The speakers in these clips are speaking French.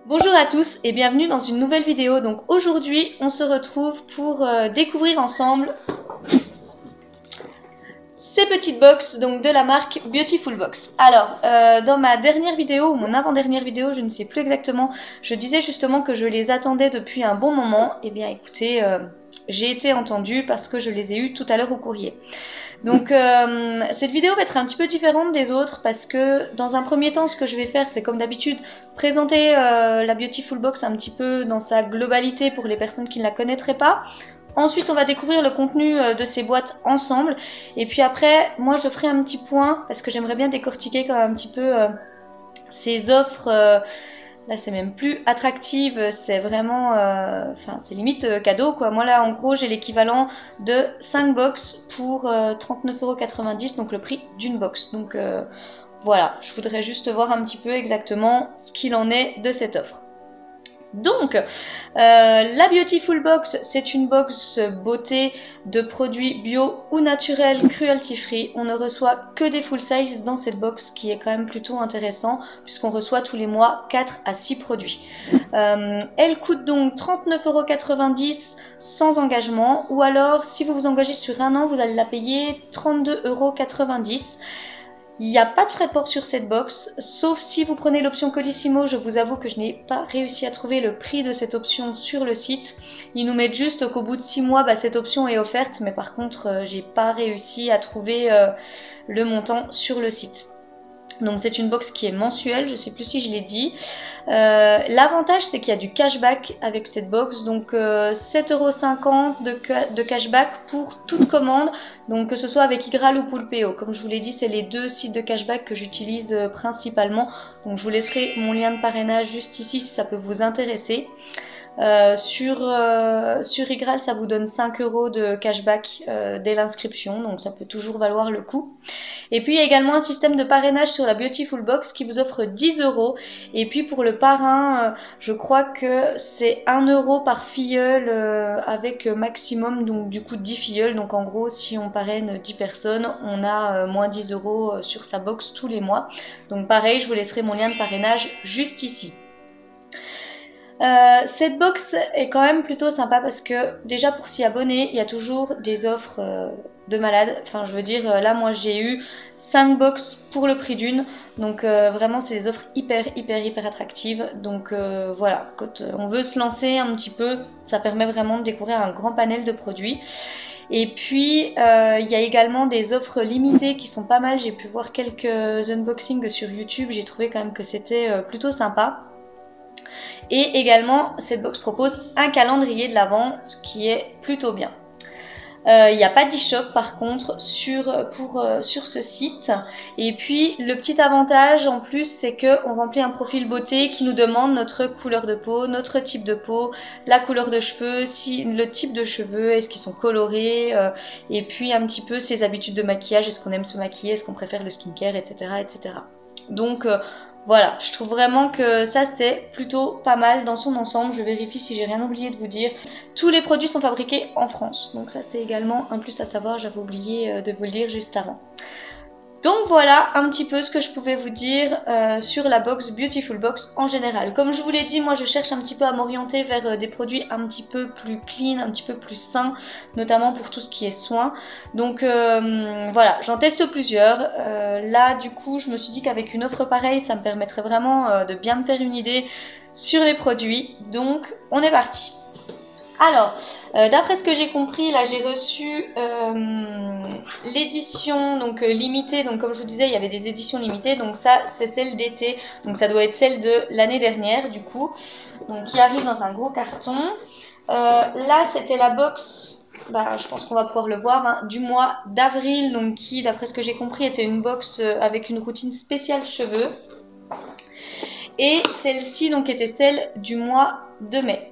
Bonjour à tous et bienvenue dans une nouvelle vidéo. Donc aujourd'hui on se retrouve pour découvrir ensemble ces petites box donc de la marque Beautiful Box. Alors dans ma dernière vidéo ou mon avant-dernière vidéo, je ne sais plus exactement, je disais justement que je les attendais depuis un bon moment. Et bien écoutez, j'ai été entendue parce que je les ai eues tout à l'heure au courrier. Donc cette vidéo va être un petit peu différente des autres parce que dans un premier temps ce que je vais faire c'est comme d'habitude présenter la Beautiful Box un petit peu dans sa globalité pour les personnes qui ne la connaîtraient pas. Ensuite on va découvrir le contenu de ces boîtes ensemble et puis après moi je ferai un petit point parce que j'aimerais bien décortiquer quand même un petit peu ces offres. Là c'est même plus attractive, c'est vraiment, enfin c'est limite cadeau quoi. Moi là en gros j'ai l'équivalent de 5 box pour 39,90 €, donc le prix d'une box. Donc voilà, je voudrais juste voir un petit peu exactement ce qu'il en est de cette offre. Donc, la Beautiful Box, c'est une box beauté de produits bio ou naturels, cruelty free. On ne reçoit que des full size dans cette box, ce qui est quand même plutôt intéressant, puisqu'on reçoit tous les mois 4 à 6 produits. Elle coûte donc 39,90 € sans engagement, ou alors si vous vous engagez sur un an, vous allez la payer 32,90 €. Il n'y a pas de frais de port sur cette box, sauf si vous prenez l'option Colissimo. Je vous avoue que je n'ai pas réussi à trouver le prix de cette option sur le site. Ils nous mettent juste qu'au bout de 6 mois, cette option est offerte, mais par contre, j'ai pas réussi à trouver le montant sur le site. Donc c'est une box qui est mensuelle, je ne sais plus si je l'ai dit. L'avantage c'est qu'il y a du cashback avec cette box, donc 7,50 € de cashback pour toute commande, donc que ce soit avec Igral ou Poulpeo. Comme je vous l'ai dit, c'est les deux sites de cashback que j'utilise principalement, donc je vous laisserai mon lien de parrainage juste ici si ça peut vous intéresser. Sur Igral, ça vous donne 5 € de cashback dès l'inscription, donc ça peut toujours valoir le coup. Et puis il y a également un système de parrainage sur la Beautiful Box qui vous offre 10 €. Et puis pour le parrain, je crois que c'est 1 € par filleul avec maximum donc du coup 10 filleuls. Donc en gros, si on parraine 10 personnes, on a moins 10 € sur sa box tous les mois. Donc pareil, je vous laisserai mon lien de parrainage juste ici. Cette box est quand même plutôt sympa parce que déjà pour s'y abonner, il y a toujours des offres de malade. Enfin je veux dire, là moi j'ai eu 5 box pour le prix d'une. Donc vraiment c'est des offres hyper attractives. Donc voilà, quand on veut se lancer un petit peu, ça permet vraiment de découvrir un grand panel de produits. Et puis il y a également des offres limitées qui sont pas mal. J'ai pu voir quelques unboxings sur YouTube, j'ai trouvé quand même que c'était plutôt sympa. Et également, cette box propose un calendrier de l'Avent, ce qui est plutôt bien. Il n'y a pas d'e-shop par contre sur ce site. Et puis le petit avantage en plus, c'est qu'on remplit un profil beauté qui nous demande notre couleur de peau, notre type de peau, la couleur de cheveux, le type de cheveux, est-ce qu'ils sont colorés, et puis un petit peu ses habitudes de maquillage, est-ce qu'on aime se maquiller, est-ce qu'on préfère le skincare, etc. etc. Donc voilà, je trouve vraiment que ça c'est plutôt pas mal dans son ensemble. Je vérifie si j'ai rien oublié de vous dire. Tous les produits sont fabriqués en France, donc ça c'est également un plus à savoir, j'avais oublié de vous le dire juste avant. Donc voilà un petit peu ce que je pouvais vous dire sur la box Beautiful Box en général. Comme je vous l'ai dit, moi je cherche un petit peu à m'orienter vers des produits un petit peu plus clean, un petit peu plus sains, notamment pour tout ce qui est soins. Donc voilà, j'en teste plusieurs. Là du coup je me suis dit qu'avec une offre pareille, ça me permettrait vraiment de bien me faire une idée sur les produits. Donc on est parti. Alors, d'après ce que j'ai compris, là j'ai reçu l'édition donc limitée. Donc comme je vous disais, il y avait des éditions limitées. Donc ça, c'est celle d'été. Donc ça doit être celle de l'année dernière du coup. Donc qui arrive dans un gros carton. Là, c'était la box, je pense qu'on va pouvoir le voir, hein, du mois d'avril. Donc qui, d'après ce que j'ai compris, était une box avec une routine spéciale cheveux. Et celle-ci donc était celle du mois de mai.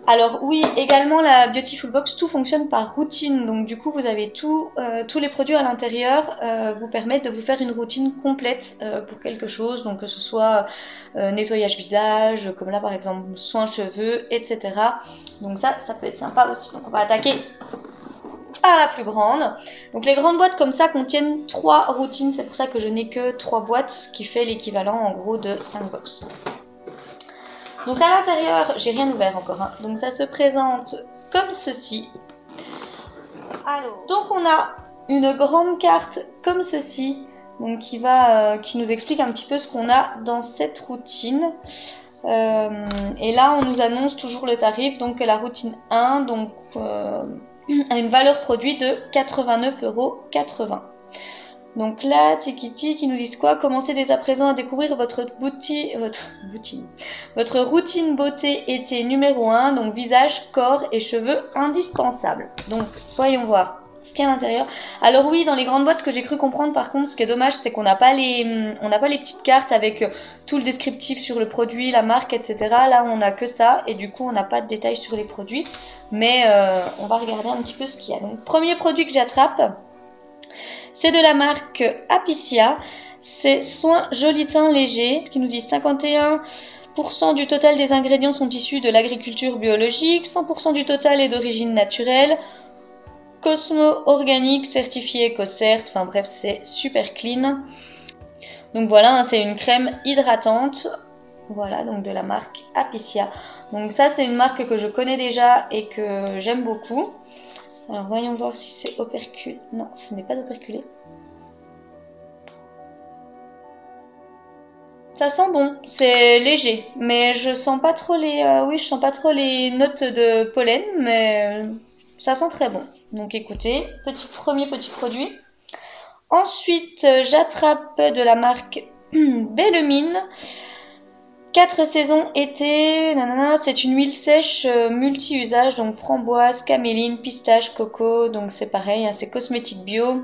Alors oui, également la Beautiful Box, tout fonctionne par routine, donc du coup vous avez tous les produits à l'intérieur vous permettent de vous faire une routine complète pour quelque chose, donc que ce soit nettoyage visage, comme là par exemple soins cheveux, etc. Donc ça peut être sympa aussi. Donc on va attaquer à la plus grande. Donc les grandes boîtes comme ça contiennent 3 routines, c'est pour ça que je n'ai que 3 boîtes, ce qui fait l'équivalent en gros de 5 box. Donc à l'intérieur, j'ai rien ouvert encore, hein. Donc ça se présente comme ceci. Alors, donc on a une grande carte comme ceci, donc qui nous explique un petit peu ce qu'on a dans cette routine. Et là, on nous annonce toujours le tarif, donc la routine 1, donc a une valeur produit de 89,80 €. Donc là, Tikiti qui nous disent quoi? Commencez dès à présent à découvrir votre routine beauté été numéro 1, donc visage, corps et cheveux indispensables. Donc, voyons voir ce qu'il y a à l'intérieur. Alors oui, dans les grandes boîtes, ce que j'ai cru comprendre par contre, ce qui est dommage, c'est qu'on n'a pas les petites cartes avec tout le descriptif sur le produit, la marque, etc. Là, on n'a que ça et du coup, on n'a pas de détails sur les produits. Mais on va regarder un petit peu ce qu'il y a. Donc, premier produit que j'attrape, c'est de la marque Apicia. C'est Soin Joli Teint Léger, qui nous dit 51% du total des ingrédients sont issus de l'agriculture biologique, 100% du total est d'origine naturelle, Cosmo organique, certifié EcoCert, enfin bref, c'est super clean. Donc voilà, hein, c'est une crème hydratante, voilà, donc de la marque Apicia. Donc ça, c'est une marque que je connais déjà et que j'aime beaucoup. Alors voyons voir si c'est operculé. Non, ce n'est pas operculé. Ça sent bon, c'est léger, mais je sens pas trop je sens pas trop les notes de pollen, mais ça sent très bon. Donc écoutez, premier petit produit. Ensuite, j'attrape de la marque Bellemine. 4 saisons été, c'est une huile sèche multi-usage, donc framboise, caméline, pistache, coco, donc c'est pareil, hein, c'est cosmétique bio,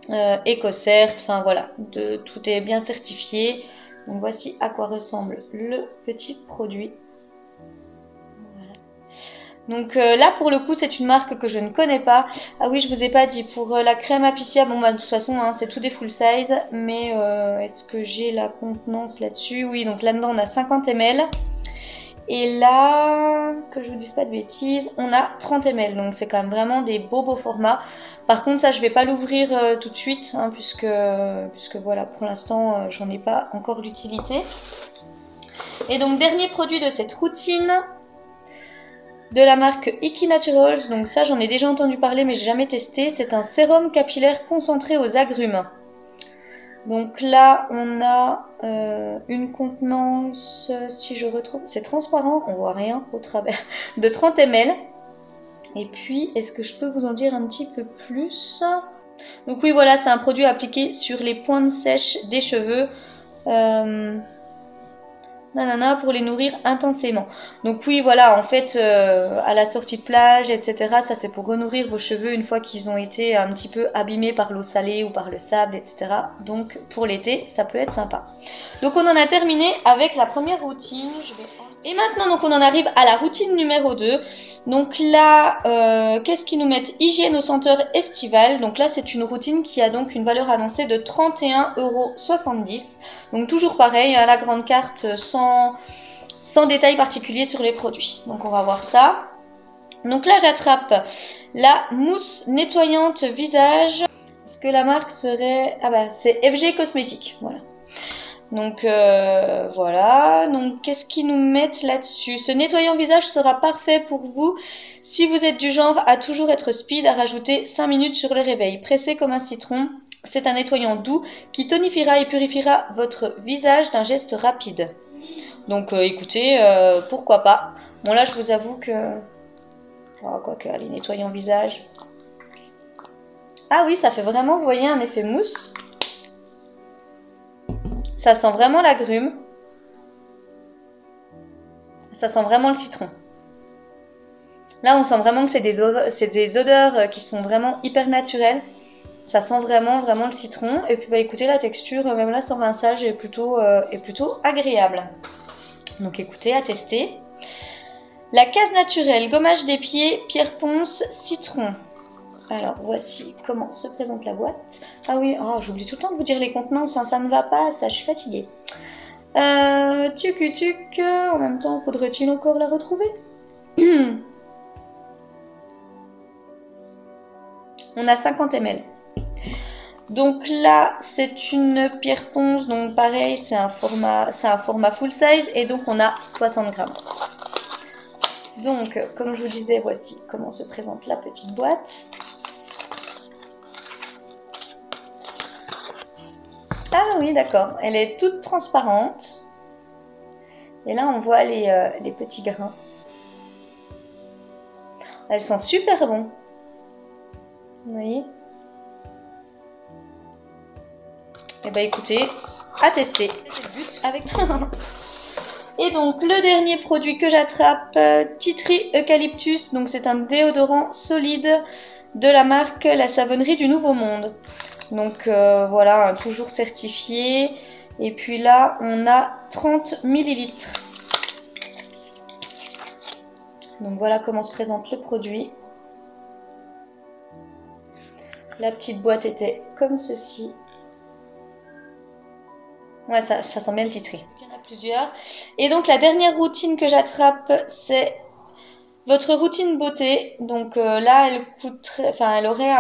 EcoCert, enfin voilà, tout est bien certifié. Donc voici à quoi ressemble le petit produit. Donc là pour le coup c'est une marque que je ne connais pas. Ah oui, je vous ai pas dit, pour la crème Apicia, bon bah de toute façon hein, c'est tout des full size, mais est-ce que j'ai la contenance là-dessus? Oui, donc là-dedans on a 50 ml. Et là, que je vous dise pas de bêtises, on a 30 ml, donc c'est quand même vraiment des beaux formats. Par contre ça je vais pas l'ouvrir tout de suite, hein, puisque voilà, pour l'instant j'en ai pas encore l'utilité. Et donc dernier produit de cette routine, de la marque Iki Naturals, donc ça j'en ai déjà entendu parler mais j'ai jamais testé. C'est un sérum capillaire concentré aux agrumes. Donc là on a une contenance, si je retrouve, c'est transparent, on voit rien au travers, de 30 ml. Et puis est-ce que je peux vous en dire un petit peu plus? Donc oui voilà, c'est un produit appliqué sur les pointes sèches des cheveux. Pour les nourrir intensément. Donc oui voilà, en fait à la sortie de plage, etc., ça c'est pour renourrir vos cheveux une fois qu'ils ont été un petit peu abîmés par l'eau salée ou par le sable, etc. Donc pour l'été ça peut être sympa. Donc on en a terminé avec la première routine. Et maintenant donc on en arrive à la routine numéro 2. Donc là qu'est-ce qu'ils nous mettent? Hygiène aux senteurs estivales. Donc là c'est une routine qui a donc une valeur annoncée de 31,70 €. Donc toujours pareil, à la grande carte sans détails particuliers sur les produits. Donc on va voir ça. Donc là j'attrape la mousse nettoyante visage. Est-ce que la marque serait... Ah bah c'est FG Cosmétiques, voilà. Donc voilà, donc qu'est-ce qu'ils nous mettent là-dessus? Ce nettoyant visage sera parfait pour vous si vous êtes du genre à toujours être speed, à rajouter 5 minutes sur le réveil. Pressé comme un citron, c'est un nettoyant doux qui tonifiera et purifiera votre visage d'un geste rapide. Donc écoutez, pourquoi pas. Bon là je vous avoue que... Oh, quoique, allez, nettoyant visage. Ah oui, ça fait vraiment, vous voyez, un effet mousse. Ça sent vraiment l'agrume. Ça sent vraiment le citron. Là, on sent vraiment que c'est des odeurs qui sont vraiment hyper naturelles. Ça sent vraiment le citron. Et puis, bah, écoutez, la texture, même là, sans rinçage, est plutôt agréable. Donc, écoutez, à tester. La case naturelle, gommage des pieds, pierre ponce, citron. Alors, voici comment se présente la boîte. Ah oui, oh, j'oublie tout le temps de vous dire les contenances, hein, ça ne va pas, ça, je suis fatiguée. Tuc, en même temps, faudrait-il encore la retrouver? On a 50 ml. Donc là, c'est une pierre ponce, donc pareil, c'est un format full size et donc on a 60 grammes. Donc, comme je vous disais, voici comment se présente la petite boîte. Ah oui, d'accord, elle est toute transparente. Et là, on voit les petits grains. Elles sont super bonnes. Vous voyez? Et bah écoutez, à tester. C'était le but avec... Et donc, le dernier produit que j'attrape, Tea Tree Eucalyptus. Donc, c'est un déodorant solide de la marque La Savonnerie du Nouveau Monde. Donc, voilà, toujours certifié. Et puis là, on a 30 ml. Donc, voilà comment se présente le produit. La petite boîte était comme ceci. Ouais, ça sent bien le Tea Tree. Il y en a plusieurs. Et donc, la dernière routine que j'attrape, c'est votre routine beauté. Donc là, elle coûterait, enfin, elle aurait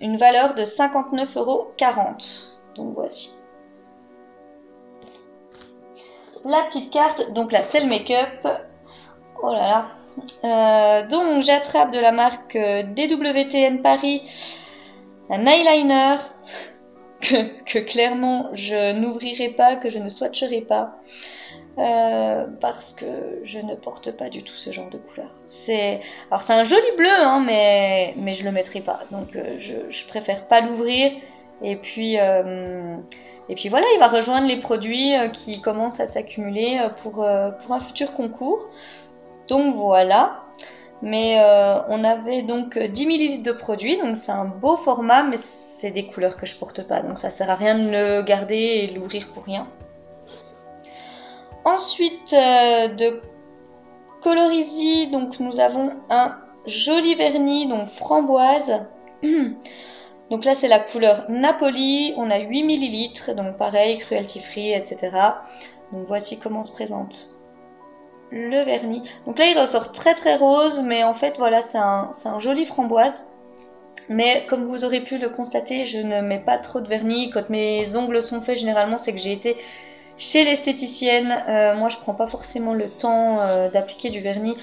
une valeur de 59,40 €. Donc voici. La petite carte, donc là, c'est le make-up. Oh là là. Donc, j'attrape de la marque DWTN Paris un eyeliner que clairement je n'ouvrirai pas, que je ne swatcherai pas. Parce que je ne porte pas du tout ce genre de couleur. Alors c'est un joli bleu, hein, mais je le mettrai pas. Donc je préfère pas l'ouvrir. Et puis voilà, il va rejoindre les produits qui commencent à s'accumuler pour un futur concours. Donc voilà. Mais on avait donc 10 ml de produits, donc c'est un beau format, mais c'est des couleurs que je porte pas. Donc ça sert à rien de le garder et de l'ouvrir pour rien. Ensuite, de Colorisy, donc nous avons un joli vernis, donc framboise. Donc là, c'est la couleur Napoli. On a 8 ml, donc pareil, cruelty free, etc. Donc voici comment se présente le vernis. Donc là, il ressort très très rose, mais en fait, voilà, c'est un joli framboise. Mais comme vous aurez pu le constater, je ne mets pas trop de vernis. Quand mes ongles sont faits, généralement, c'est que j'ai été chez l'esthéticienne. Moi, je prends pas forcément le temps d'appliquer du vernis.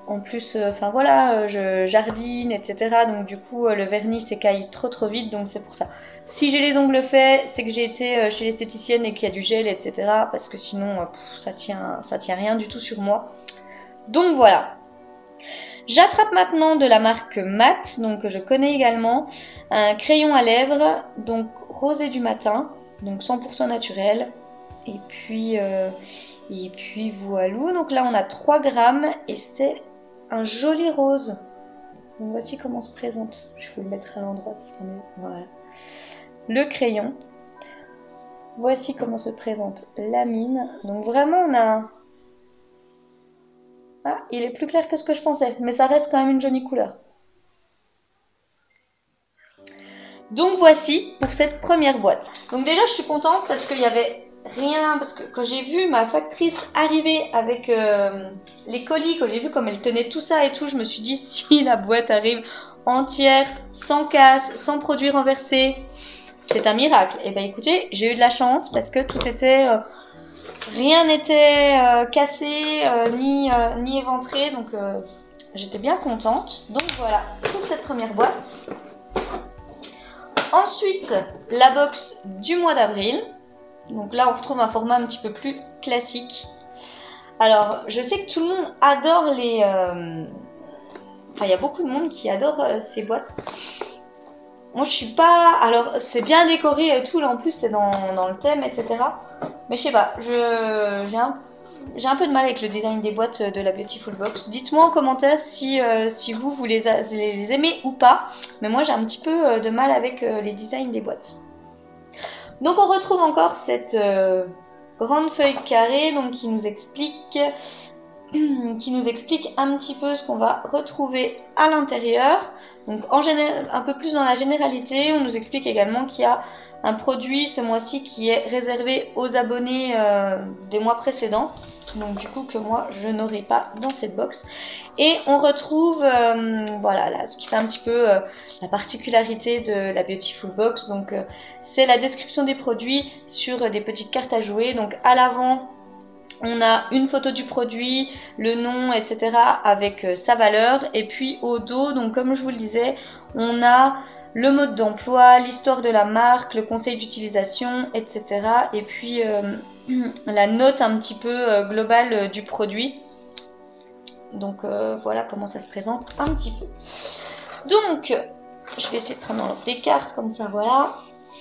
En plus, enfin voilà, je jardine, etc. Donc du coup, le vernis s'écaille trop vite, donc c'est pour ça. Si j'ai les ongles faits, c'est que j'ai été chez l'esthéticienne et qu'il y a du gel, etc. Parce que sinon, ça tient rien du tout sur moi. Donc voilà. J'attrape maintenant de la marque Matte, donc que je connais également, un crayon à lèvres, donc rosé du matin, donc 100% naturel. Et puis voilà, donc là on a 3 grammes et c'est un joli rose. Donc voici comment se présente. Je vais le mettre à l'endroit, ce sera mieux. Voilà. Le crayon. Voici comment se présente la mine. Donc vraiment on a... Ah, il est plus clair que ce que je pensais, mais ça reste quand même une jolie couleur. Donc voici pour cette première boîte. Donc déjà je suis contente parce qu'il y avait rien, parce que quand j'ai vu ma factrice arriver avec les colis, quand j'ai vu comme elle tenait tout ça et tout, je me suis dit si la boîte arrive entière, sans casse, sans produit renversé, c'est un miracle. Et ben écoutez, j'ai eu de la chance parce que tout était... rien n'était cassé ni éventré, donc j'étais bien contente. Donc voilà pour cette première boîte. Ensuite, la box du mois d'avril. Donc là, on retrouve un format un petit peu plus classique. Alors, je sais que tout le monde adore les... Enfin, il y a beaucoup de monde qui adore ces boîtes. Moi, je suis pas... Alors, c'est bien décoré et tout. Là, en plus, c'est dans le thème, etc. Mais je sais pas. J'ai un peu de mal avec le design des boîtes de la Beautiful Box. Dites-moi en commentaire si vous les aimez ou pas. Mais moi, j'ai un petit peu de mal avec les designs des boîtes. Donc, on retrouve encore cette grande feuille carrée donc, qui nous explique un petit peu ce qu'on va retrouver à l'intérieur. Donc, un peu plus dans la généralité, on nous explique également qu'il y a un produit ce mois-ci qui est réservé aux abonnés des mois précédents. Donc du coup que moi je n'aurai pas dans cette box. Et on retrouve voilà là, ce qui fait un petit peu la particularité de la Beautiful Box. Donc c'est la description des produits sur des petites cartes à jouer. Donc à l'avant on a une photo du produit, le nom, etc. avec sa valeur. Et puis au dos, donc comme je vous le disais, on a le mode d'emploi, l'histoire de la marque, le conseil d'utilisation, etc. Et puis la note un petit peu globale du produit. Donc voilà comment ça se présente un petit peu. Donc, je vais essayer de prendre dans l'ordre des cartes, comme ça, voilà.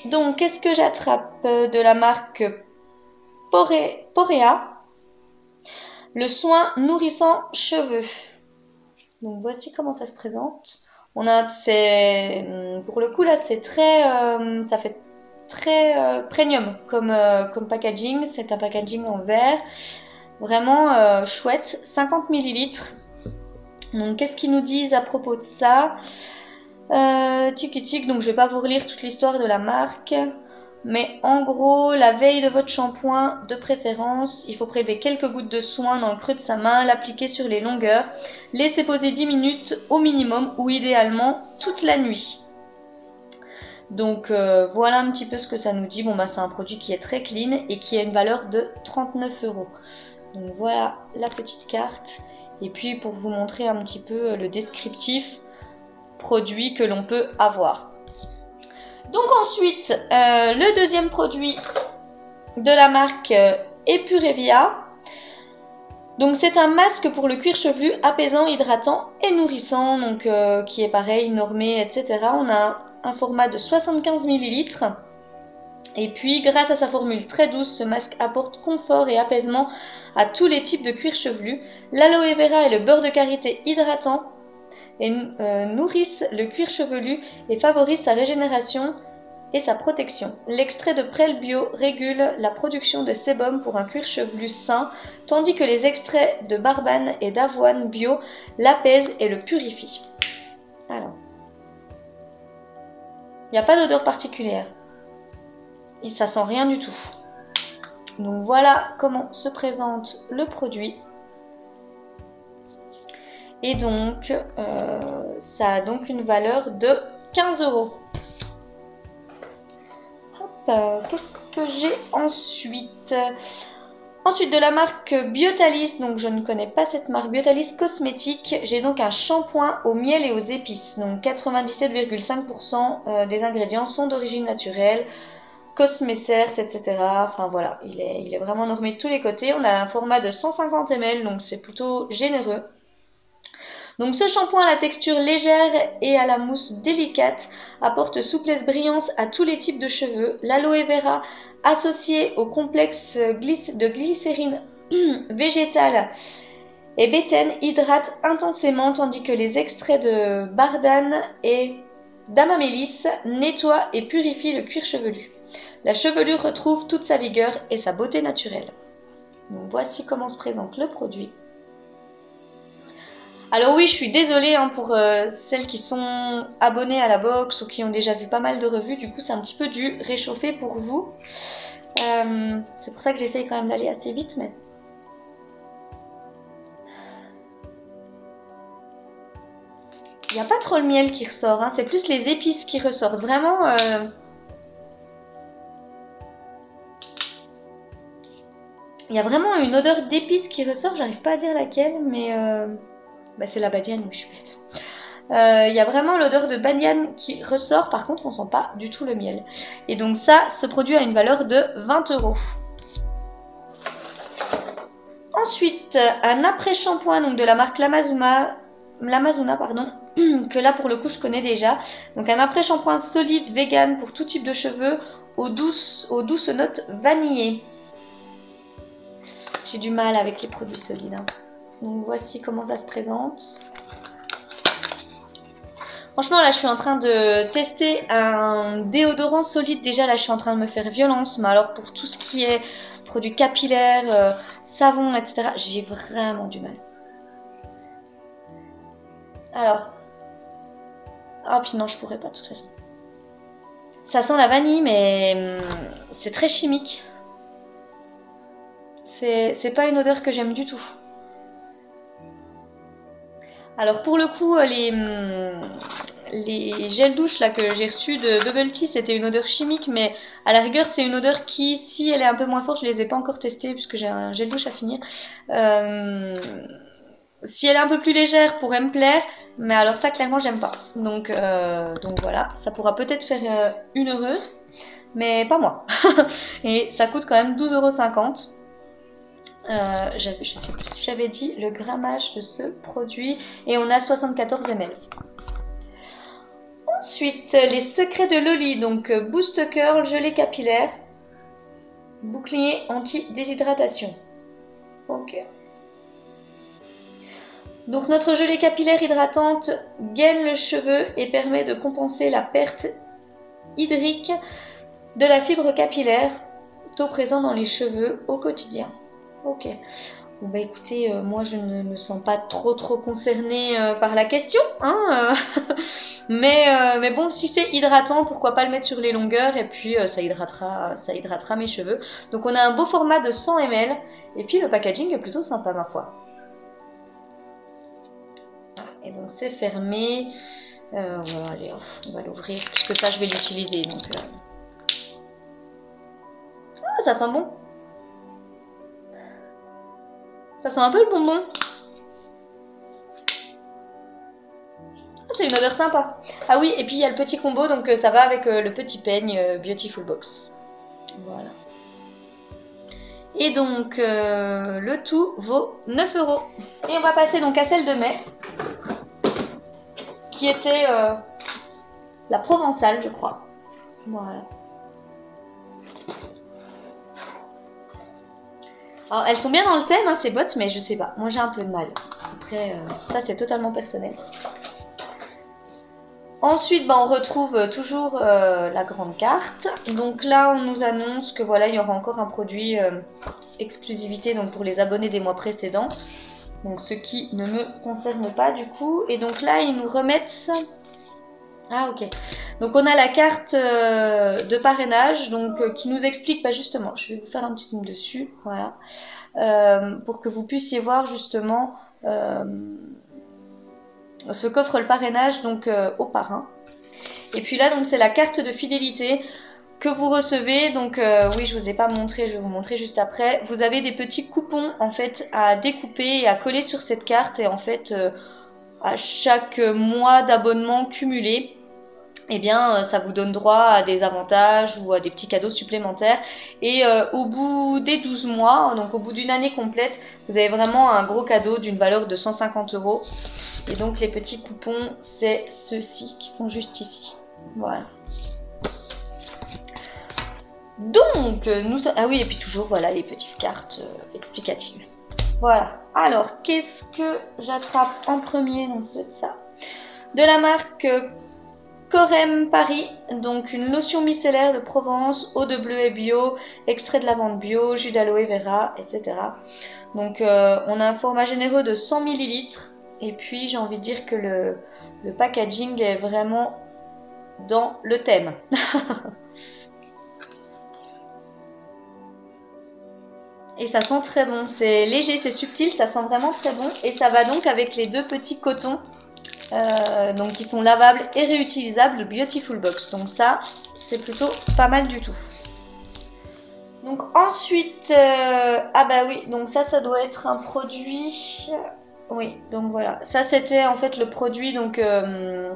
Donc, qu'est-ce que j'attrape de la marque Porea? Le soin nourrissant cheveux. Donc, voici comment ça se présente. On a, pour le coup, là, c'est très, ça fait très premium comme packaging. C'est un packaging en verre. Vraiment chouette, 50 ml. Donc qu'est-ce qu'ils nous disent à propos de ça? Donc je vais pas vous relire toute l'histoire de la marque. Mais en gros, la veille de votre shampoing, de préférence, il faut prélever quelques gouttes de soin dans le creux de sa main, l'appliquer sur les longueurs, laisser poser 10 minutes au minimum ou idéalement toute la nuit. Donc voilà un petit peu ce que ça nous dit. Bon bah c'est un produit qui est très clean et qui a une valeur de 39 €. Donc voilà la petite carte. Et puis pour vous montrer un petit peu le descriptif produit que l'on peut avoir. Donc ensuite, le deuxième produit de la marque Epurevia. Donc c'est un masque pour le cuir chevelu apaisant, hydratant et nourrissant. Donc qui est pareil, normé, etc. On a un format de 75 ml. Et puis, grâce à sa formule très douce, ce masque apporte confort et apaisement à tous les types de cuir chevelu. L'aloe vera et le beurre de karité hydratant et nourrissent le cuir chevelu et favorisent sa régénération et sa protection. L'extrait de prêle bio régule la production de sébum pour un cuir chevelu sain, tandis que les extraits de barbane et d'avoine bio l'apaisent et le purifient. Alors, il n'y a pas d'odeur particulière. Et ça sent rien du tout. Donc voilà comment se présente le produit. Et donc ça a donc une valeur de 15 €. Qu'est-ce que j'ai ensuite? Ensuite de la marque Biotalis, donc je ne connais pas cette marque, Biotalis Cosmétique, j'ai donc un shampoing au miel et aux épices. Donc 97,5% des ingrédients sont d'origine naturelle. Cosmécert, etc. Enfin voilà, il est vraiment normé de tous les côtés. On a un format de 150 ml, donc c'est plutôt généreux. Donc ce shampoing à la texture légère et à la mousse délicate apporte souplesse, brillance à tous les types de cheveux. L'aloe vera associé au complexe de glycérine végétale et bétaine hydrate intensément, tandis que les extraits de bardane et d'amamélis nettoient et purifient le cuir chevelu. La chevelure retrouve toute sa vigueur et sa beauté naturelle. Donc voici comment se présente le produit. Alors oui, je suis désolée pour celles qui sont abonnées à la box ou qui ont déjà vu pas mal de revues. Du coup, c'est un petit peu du réchauffé pour vous. C'est pour ça que j'essaye quand même d'aller assez vite. Mais il n'y a pas trop le miel qui ressort. Hein. C'est plus les épices qui ressortent. Vraiment... Il y a vraiment une odeur d'épices qui ressort, j'arrive pas à dire laquelle, mais c'est la badiane, oui, je suis bête. Il y a vraiment l'odeur de badiane qui ressort, par contre on sent pas du tout le miel. Et donc ça, ce produit a une valeur de 20 €. Ensuite, un après-shampoing donc de la marque Lamazuna, que là pour le coup je connais déjà. Donc un après-shampoing solide, vegan pour tout type de cheveux, aux douces notes vanillées. J'ai du mal avec les produits solides. Hein. Donc voici comment ça se présente. Franchement là je suis en train de tester un déodorant solide. Déjà là je suis en train de me faire violence. Mais alors pour tout ce qui est produits capillaires, savon, etc. J'ai vraiment du mal. Alors. Ah puis non je pourrais pas de toute façon. Ça sent la vanille, mais c'est très chimique. C'est pas une odeur que j'aime du tout. Alors pour le coup, les gels douche là que j'ai reçus de Bubble Tea, c'était une odeur chimique, mais à la rigueur c'est une odeur qui, si elle est un peu moins forte, je les ai pas encore testées puisque j'ai un gel douche à finir. Si elle est un peu plus légère, pourrait me plaire, mais alors ça clairement j'aime pas. Donc voilà, ça pourra peut-être faire une heureuse, mais pas moi. Et ça coûte quand même 12,50 €. Je sais plus si j'avais dit le grammage de ce produit, et on a 74 ml. Ensuite, les secrets de Loli, donc Boost Curl, gelée capillaire, bouclier anti-déshydratation. Ok. Donc notre gelée capillaire hydratante gaine le cheveu et permet de compenser la perte hydrique de la fibre capillaire, tôt présent dans les cheveux au quotidien. Ok. Bon bah écoutez, moi je ne me sens pas trop concernée par la question, hein, mais bon, si c'est hydratant, pourquoi pas le mettre sur les longueurs, et puis ça hydratera mes cheveux. Donc on a un beau format de 100 ml, et puis le packaging est plutôt sympa ma foi. Et donc c'est fermé. Voilà, allez, on va l'ouvrir, puisque ça je vais l'utiliser. Donc, ah, ça sent bon. Ça sent un peu le bonbon. Ah, c'est une odeur sympa. Ah oui, et puis il y a le petit combo, donc ça va avec le petit peigne Beautiful Box. Voilà. Et donc le tout vaut 9 €. Et on va passer donc à celle de mai, qui était la Provençale, je crois. Voilà. Alors, elles sont bien dans le thème, hein, ces bottes, mais je sais pas. Moi, j'ai un peu de mal. Après, ça, c'est totalement personnel. Ensuite, bah, on retrouve toujours la grande carte. Donc là, on nous annonce que voilà, il y aura encore un produit exclusivité donc pour les abonnés des mois précédents. Donc, ce qui ne me concerne pas du coup. Et donc là, ils nous remettent... Ah ok, donc on a la carte de parrainage donc, qui nous explique, bah, justement, je vais vous faire un petit zoom dessus, voilà, pour que vous puissiez voir justement ce qu'offre le parrainage donc, au parrain. Et puis là donc c'est la carte de fidélité que vous recevez, donc oui je vous ai pas montré, je vais vous montrer juste après. Vous avez des petits coupons en fait à découper et à coller sur cette carte, et en fait à chaque mois d'abonnement cumulé, eh bien ça vous donne droit à des avantages ou à des petits cadeaux supplémentaires. Et au bout des 12 mois, donc au bout d'une année complète, vous avez vraiment un gros cadeau d'une valeur de 150 €. Et donc les petits coupons, c'est ceux-ci qui sont juste ici. Voilà. Donc, ah oui, et puis toujours, voilà, les petites cartes explicatives. Voilà. Alors, qu'est-ce que j'attrape en premier? Donc, c'est ça. De la marque Corem Paris, donc une lotion micellaire de Provence, eau de bleuet bio, extrait de lavande bio, jus d'aloe vera, etc. Donc, on a un format généreux de 100 ml. Et puis, j'ai envie de dire que le packaging est vraiment dans le thème. Et ça sent très bon, c'est léger, c'est subtil, ça sent vraiment très bon. Et ça va donc avec les deux petits cotons donc qui sont lavables et réutilisables de Beautiful Box. Donc ça, c'est plutôt pas mal du tout. Donc ensuite, ah bah oui, donc ça doit être un produit... Oui, donc voilà, ça c'était en fait le produit donc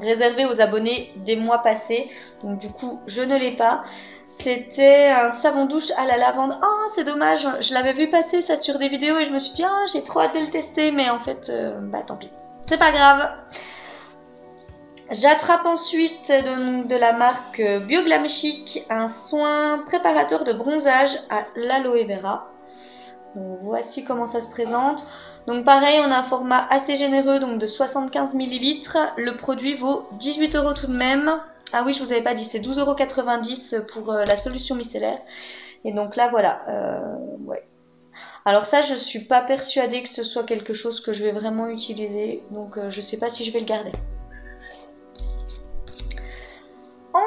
réservé aux abonnés des mois passés. Donc du coup, je ne l'ai pas. C'était un savon douche à la lavande. Ah, c'est dommage, je l'avais vu passer ça sur des vidéos et je me suis dit, ah, j'ai trop hâte de le tester, mais en fait, bah tant pis. C'est pas grave. J'attrape ensuite de la marque Bioglam Chic un soin préparateur de bronzage à l'aloe vera. Donc voici comment ça se présente. Donc pareil, on a un format assez généreux donc de 75 ml. Le produit vaut 18 € tout de même. Ah oui, je vous avais pas dit, c'est 12,90 € pour la solution micellaire. Et donc là, voilà. Ouais. Alors ça, je suis pas persuadée que ce soit quelque chose que je vais vraiment utiliser. Donc je sais pas si je vais le garder.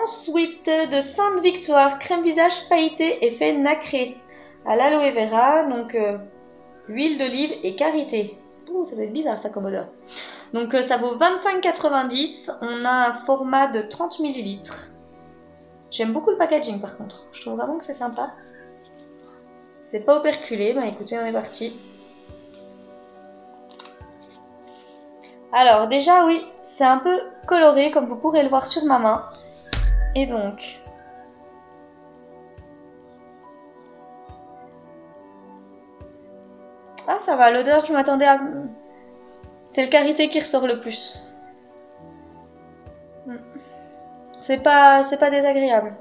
Ensuite, de Sainte Victoire, crème visage pailleté effet nacré à l'aloe vera, donc huile d'olive et karité. Ouh, ça doit être bizarre ça comme odeur. Donc ça vaut 25,90. On a un format de 30 ml. J'aime beaucoup le packaging par contre. Je trouve vraiment que c'est sympa. C'est pas operculé. Ben écoutez, on est parti. Alors déjà oui, c'est un peu coloré comme vous pourrez le voir sur ma main. Et donc... Ah ça va, l'odeur je m'attendais à... C'est le karité qui ressort le plus. C'est pas désagréable.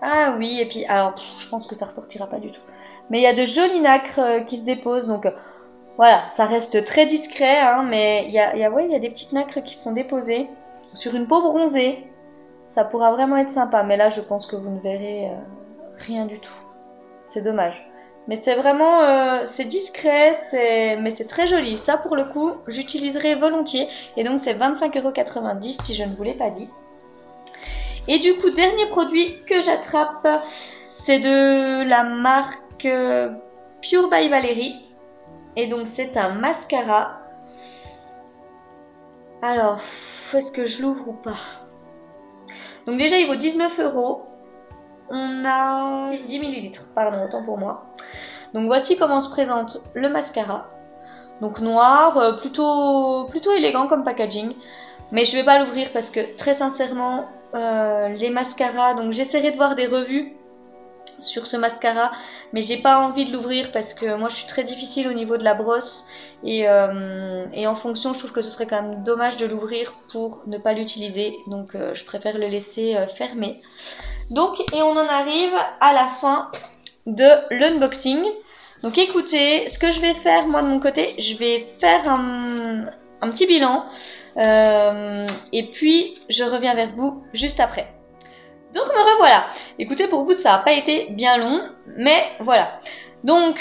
Ah oui, et puis alors je pense que ça ressortira pas du tout. Mais il y a de jolis nacres qui se déposent, donc voilà, ça reste très discret, hein, mais ouais, il y a des petites nacres qui se sont déposées sur une peau bronzée. Ça pourra vraiment être sympa, mais là je pense que vous ne verrez rien du tout. C'est dommage. Mais c'est vraiment, c'est discret, mais c'est très joli. Ça pour le coup, j'utiliserai volontiers. Et donc c'est 25,90 € si je ne vous l'ai pas dit. Et du coup, dernier produit que j'attrape, c'est de la marque Pure by Valérie. Et donc c'est un mascara. Alors, est-ce que je l'ouvre ou pas? Donc déjà il vaut 19 €. On a 10 ml, pardon, autant pour moi. Donc voici comment se présente le mascara. Donc noir, plutôt élégant comme packaging. Mais je vais pas l'ouvrir parce que très sincèrement, les mascaras, donc j'essaierai de voir des revues sur ce mascara, mais j'ai pas envie de l'ouvrir parce que moi je suis très difficile au niveau de la brosse et en fonction je trouve que ce serait quand même dommage de l'ouvrir pour ne pas l'utiliser, donc je préfère le laisser fermé. Donc et on en arrive à la fin de l'unboxing. Donc écoutez, ce que je vais faire moi de mon côté, je vais faire un petit bilan et puis je reviens vers vous juste après. Donc me revoilà. Écoutez, pour vous ça n'a pas été bien long, mais voilà. Donc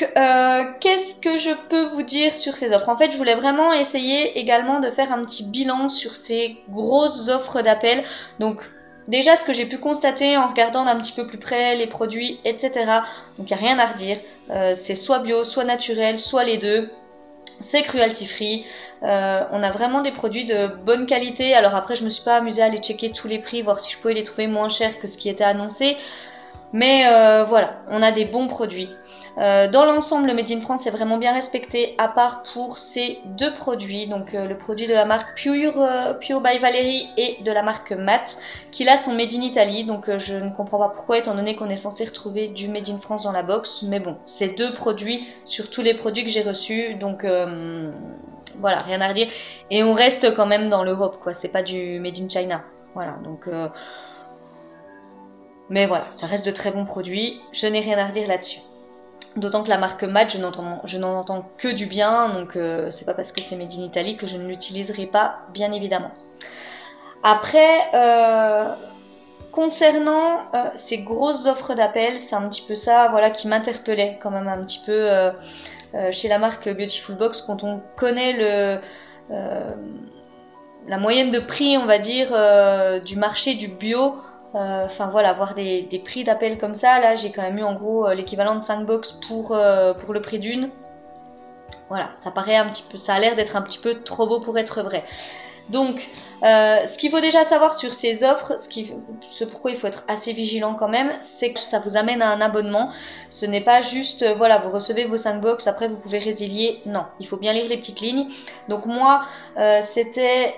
qu'est-ce que je peux vous dire sur ces offres? En fait je voulais vraiment essayer également de faire un petit bilan sur ces grosses offres d'appel. Donc déjà ce que j'ai pu constater en regardant d'un petit peu plus près les produits, etc. Donc il n'y a rien à redire. C'est soit bio, soit naturel, soit les deux. C'est cruelty free. On a vraiment des produits de bonne qualité. Alors après je me suis pas amusée à aller checker tous les prix, voir si je pouvais les trouver moins chers que ce qui était annoncé. Mais voilà, on a des bons produits. Dans l'ensemble, le Made in France est vraiment bien respecté, à part pour ces deux produits. Donc le produit de la marque Pure by Valérie et de la marque Matte, qui là sont Made in Italy. Donc je ne comprends pas pourquoi, étant donné qu'on est censé retrouver du Made in France dans la box. Mais bon, c'est deux produits sur tous les produits que j'ai reçus. Donc voilà, rien à redire. Et on reste quand même dans l'Europe, quoi. C'est pas du Made in China. Voilà, donc... mais voilà, ça reste de très bons produits. Je n'ai rien à redire là-dessus. D'autant que la marque Matte, je n'en entends que du bien, donc c'est pas parce que c'est Made in Italy que je ne l'utiliserai pas, bien évidemment. Après, concernant ces grosses offres d'appel, c'est un petit peu ça, voilà, qui m'interpellait quand même un petit peu chez la marque Beautiful Box, quand on connaît la moyenne de prix, on va dire, du marché du bio. Enfin voilà, avoir des prix d'appel comme ça, là j'ai quand même eu en gros l'équivalent de 5 box pour le prix d'une. Voilà, ça paraît un petit peu, ça a l'air d'être un petit peu trop beau pour être vrai. Donc ce qu'il faut déjà savoir sur ces offres, ce pourquoi il faut être assez vigilant quand même, c'est que ça vous amène à un abonnement. Ce n'est pas juste, voilà, vous recevez vos 5 box, après vous pouvez résilier. Non, il faut bien lire les petites lignes. Donc moi, c'était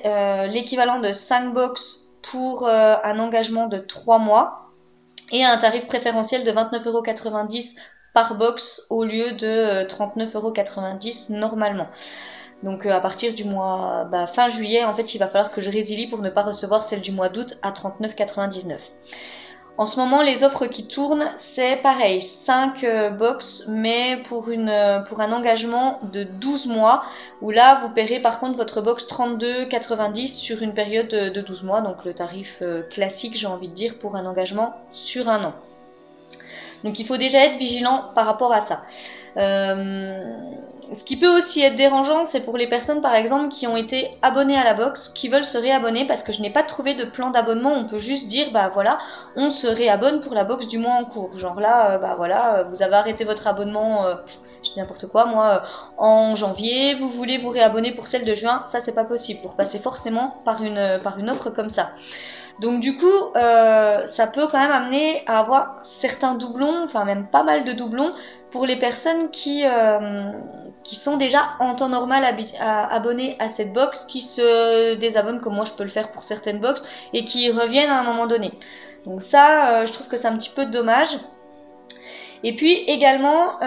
l'équivalent de 5 box pour un engagement de 3 mois et un tarif préférentiel de 29,90 € par box au lieu de 39,90 € normalement. Donc à partir du mois fin juillet, en fait, il va falloir que je résilie pour ne pas recevoir celle du mois d'août à 39,99 €. En ce moment, les offres qui tournent, c'est pareil, 5 box, mais pour un engagement de 12 mois, où là, vous paierez par contre votre box 32,90 € sur une période de 12 mois, donc le tarif classique, j'ai envie de dire, pour un engagement sur un an. Donc il faut déjà être vigilant par rapport à ça. ce qui peut aussi être dérangeant, c'est pour les personnes par exemple qui ont été abonnées à la box, qui veulent se réabonner parce que je n'ai pas trouvé de plan d'abonnement. On peut juste dire bah voilà, on se réabonne pour la box du mois en cours. Genre là, bah voilà, vous avez arrêté votre abonnement, je dis n'importe quoi, moi, en janvier, vous voulez vous réabonner pour celle de juin, ça c'est pas possible. Vous repassez forcément par une offre comme ça. Donc du coup, ça peut quand même amener à avoir certains doublons, enfin même pas mal de doublons, pour les personnes qui sont déjà en temps normal abonnées à cette box, qui se désabonnent comme moi je peux le faire pour certaines box, et qui reviennent à un moment donné. Donc ça, je trouve que c'est un petit peu dommage. Et puis également,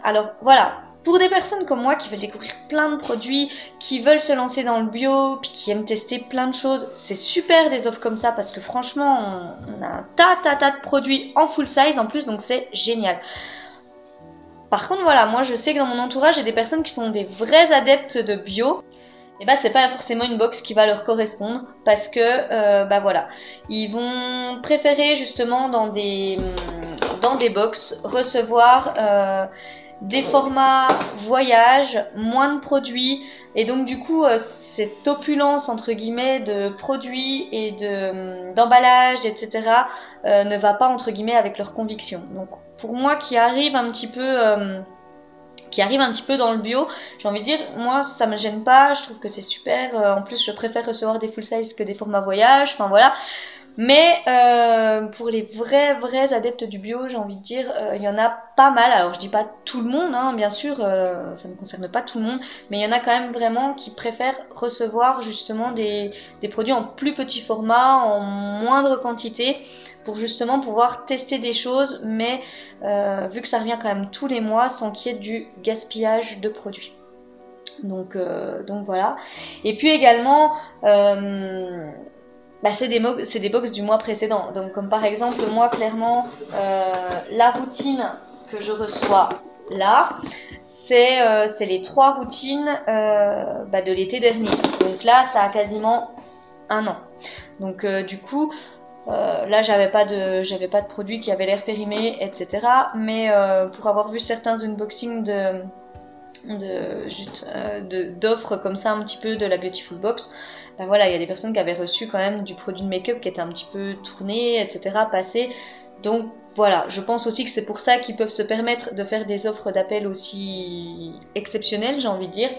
alors voilà, pour des personnes comme moi qui veulent découvrir plein de produits, qui veulent se lancer dans le bio, puis qui aiment tester plein de choses, c'est super des offres comme ça parce que franchement, on a un tas de produits en full size en plus, donc c'est génial. Par contre, voilà, moi je sais que dans mon entourage, j'ai des personnes qui sont des vrais adeptes de bio. Et bah c'est pas forcément une box qui va leur correspondre parce que bah voilà, ils vont préférer justement dans des box recevoir des formats voyage, moins de produits, et donc du coup cette opulence entre guillemets de produits et d'emballage, etc. Ne va pas entre guillemets avec leurs convictions. Donc pour moi qui arrive un petit peu dans le bio, j'ai envie de dire, moi ça me gêne pas, je trouve que c'est super, en plus je préfère recevoir des full size que des formats voyage, enfin voilà. Mais pour les vrais adeptes du bio, j'ai envie de dire, il y en a pas mal. Alors je dis pas tout le monde, hein, bien sûr, ça ne concerne pas tout le monde, mais il y en a quand même vraiment qui préfèrent recevoir justement des produits en plus petit format, en moindre quantité, pour justement pouvoir tester des choses, mais vu que ça revient quand même tous les mois, sans qu'il y ait du gaspillage de produits. Donc voilà. Et puis également, bah, c'est des box du mois précédent. Donc comme par exemple, moi clairement, la routine que je reçois là, c'est les 3 routines bah, de l'été dernier. Donc là, ça a quasiment 1 an. Donc du coup, là j'avais pas de produits qui avaient l'air périmés, etc. Mais pour avoir vu certains unboxings d'offres comme ça un petit peu de la Beautiful Box, ben voilà, il y a des personnes qui avaient reçu quand même du produit de make-up qui était un petit peu tourné, etc., passé. Donc voilà, je pense aussi que c'est pour ça qu'ils peuvent se permettre de faire des offres d'appel aussi exceptionnelles, j'ai envie de dire.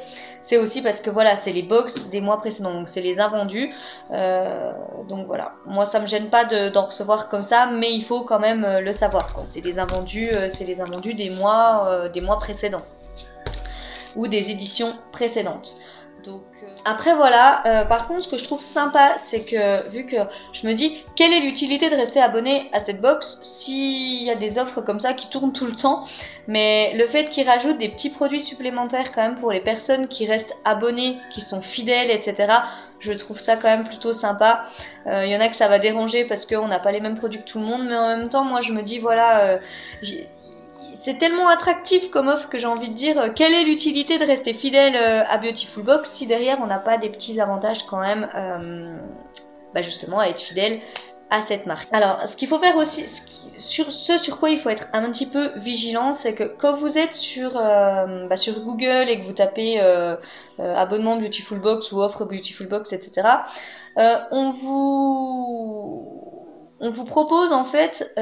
C'est aussi parce que voilà, c'est les box des mois précédents, donc c'est les invendus. Donc voilà, moi ça me gêne pas d'en recevoir comme ça, mais il faut quand même le savoir, quoi. C'est les invendus des mois précédents ou des éditions précédentes. Donc après voilà, par contre ce que je trouve sympa, c'est que vu que je me dis quelle est l'utilité de rester abonné à cette box s'il y a des offres comme ça qui tournent tout le temps, mais le fait qu'ils rajoutent des petits produits supplémentaires quand même pour les personnes qui restent abonnées, qui sont fidèles, etc., je trouve ça quand même plutôt sympa. Il y en a que ça va déranger parce qu'on n'a pas les mêmes produits que tout le monde, mais en même temps moi je me dis voilà, c'est tellement attractif comme offre que j'ai envie de dire quelle est l'utilité de rester fidèle à Beautiful Box si derrière on n'a pas des petits avantages quand même bah justement à être fidèle à cette marque. Alors ce qu'il faut faire aussi, sur quoi il faut être un petit peu vigilant, c'est que quand vous êtes sur Google et que vous tapez abonnement Beautiful Box ou offre Beautiful Box, etc., on vous propose en fait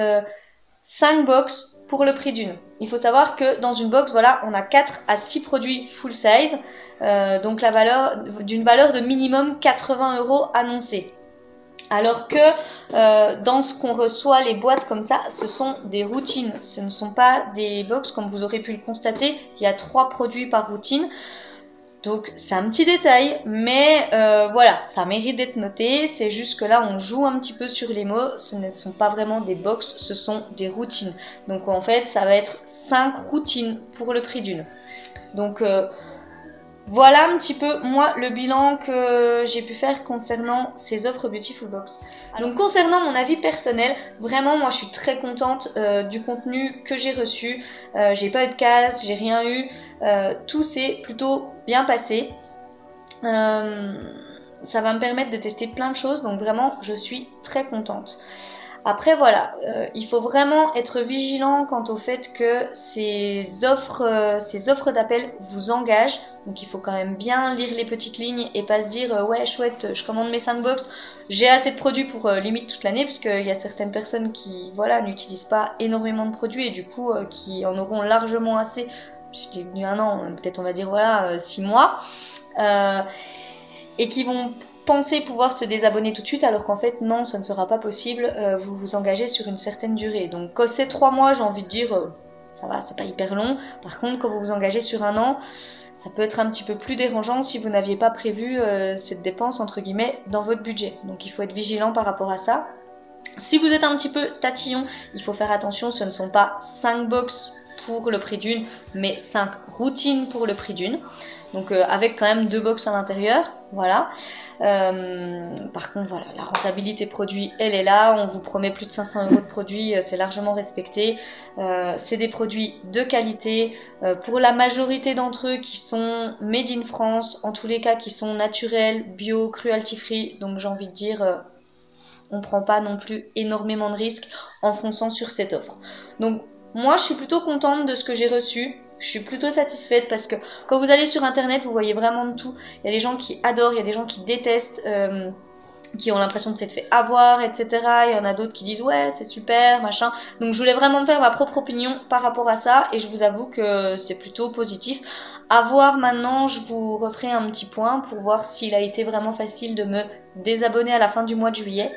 5 box pour le prix d'une. Il faut savoir que dans une box, voilà, on a 4 à 6 produits full size, donc d'une valeur de minimum 80 € annoncée. Alors que dans ce qu'on reçoit, les boîtes comme ça, ce sont des routines, ce ne sont pas des box comme vous aurez pu le constater, il y a 3 produits par routine. Donc c'est un petit détail, mais voilà, ça mérite d'être noté. C'est juste que là on joue un petit peu sur les mots, ce ne sont pas vraiment des box, ce sont des routines. Donc en fait ça va être 5 routines pour le prix d'une. Donc voilà un petit peu moi le bilan que j'ai pu faire concernant ces offres Beautiful Box. Donc concernant mon avis personnel, vraiment moi je suis très contente du contenu que j'ai reçu. J'ai pas eu de casse, j'ai rien eu, tout s'est plutôt bien passé. Ça va me permettre de tester plein de choses, donc vraiment je suis très contente. Après voilà, il faut vraiment être vigilant quant au fait que ces offres d'appel vous engagent. Donc il faut quand même bien lire les petites lignes et pas se dire ouais chouette, je commande mes 5 box, j'ai assez de produits pour limite toute l'année, puisqu'il y a certaines personnes qui voilà n'utilisent pas énormément de produits et du coup qui en auront largement assez. J'étais venue un an, peut-être on va dire voilà 6 mois, et qui vont penser pouvoir se désabonner tout de suite, alors qu'en fait non, ça ne sera pas possible. Vous vous engagez sur une certaine durée. Donc quand c'est 3 mois, j'ai envie de dire ça va, c'est pas hyper long. Par contre, quand vous vous engagez sur un an, ça peut être un petit peu plus dérangeant si vous n'aviez pas prévu cette dépense entre guillemets dans votre budget. Donc il faut être vigilant par rapport à ça. Si vous êtes un petit peu tatillon, il faut faire attention, ce ne sont pas 5 box pour le prix d'une, mais 5 routines pour le prix d'une. Donc avec quand même 2 box à l'intérieur, voilà. Par contre, voilà, la rentabilité produit, elle est là. On vous promet plus de 500 € de produits, c'est largement respecté. C'est des produits de qualité. Pour la majorité d'entre eux qui sont made in France, en tous les cas qui sont naturels, bio, cruelty free. Donc j'ai envie de dire, on ne prend pas non plus énormément de risques en fonçant sur cette offre. Donc moi, je suis plutôt contente de ce que j'ai reçu. Je suis plutôt satisfaite parce que quand vous allez sur internet, vous voyez vraiment de tout. Il y a des gens qui adorent, il y a des gens qui détestent, qui ont l'impression de s'être fait avoir, etc. Il y en a d'autres qui disent ouais c'est super, machin. Donc je voulais vraiment me faire ma propre opinion par rapport à ça et je vous avoue que c'est plutôt positif. À voir maintenant, je vous referai un petit point pour voir s'il a été vraiment facile de me désabonner à la fin du mois de juillet.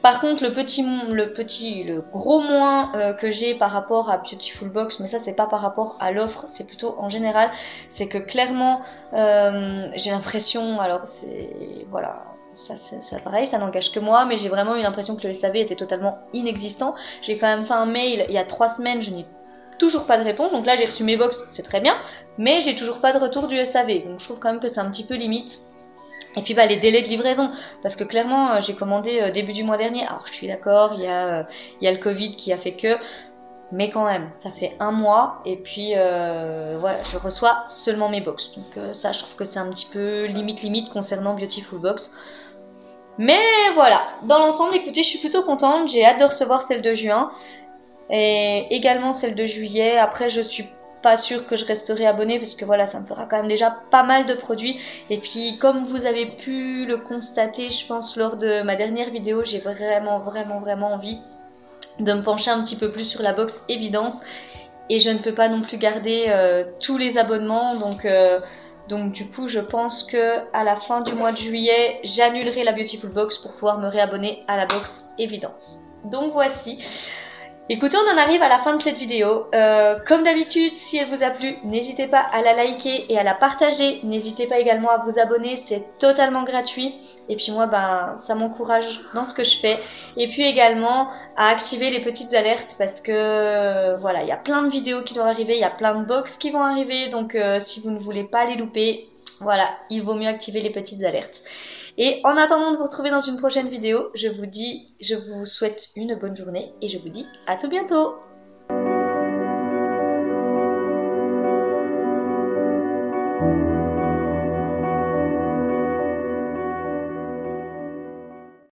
Par contre, le gros moins que j'ai par rapport à Beautiful Box, mais ça c'est pas par rapport à l'offre, c'est plutôt en général, c'est que clairement j'ai l'impression, alors c'est voilà, ça pareil, ça n'engage que moi, mais j'ai vraiment eu l'impression que le SAV était totalement inexistant. J'ai quand même fait un mail il y a 3 semaines, je n'ai toujours pas de réponse, donc là j'ai reçu mes box, c'est très bien, mais j'ai toujours pas de retour du SAV, donc je trouve quand même que c'est un petit peu limite. Et puis bah, les délais de livraison, parce que clairement j'ai commandé début du mois dernier, alors je suis d'accord, il y a le Covid qui a fait que, mais quand même, ça fait 1 mois, et puis voilà, je reçois seulement mes box. Donc ça je trouve que c'est un petit peu limite concernant Beautiful Box. Mais voilà, dans l'ensemble, écoutez, je suis plutôt contente, j'ai hâte de recevoir celle de juin, et également celle de juillet. Après je suis pas sûre que je resterai abonnée parce que voilà, ça me fera quand même déjà pas mal de produits. Et puis comme vous avez pu le constater, je pense lors de ma dernière vidéo, j'ai vraiment envie de me pencher un petit peu plus sur la box évidence. Et je ne peux pas non plus garder tous les abonnements, donc du coup je pense que à la fin du mois de juillet, j'annulerai la Beautiful Box pour pouvoir me réabonner à la box évidence. Donc voici. Écoutez, on en arrive à la fin de cette vidéo. Comme d'habitude, si elle vous a plu, n'hésitez pas à la liker et à la partager. N'hésitez pas également à vous abonner, c'est totalement gratuit. Et puis moi, ben, ça m'encourage dans ce que je fais. Et puis également à activer les petites alertes parce que voilà, il y a plein de vidéos qui doivent arriver, il y a plein de box qui vont arriver. Donc si vous ne voulez pas les louper, voilà, il vaut mieux activer les petites alertes. Et en attendant de vous retrouver dans une prochaine vidéo, je vous souhaite une bonne journée et je vous dis à tout bientôt!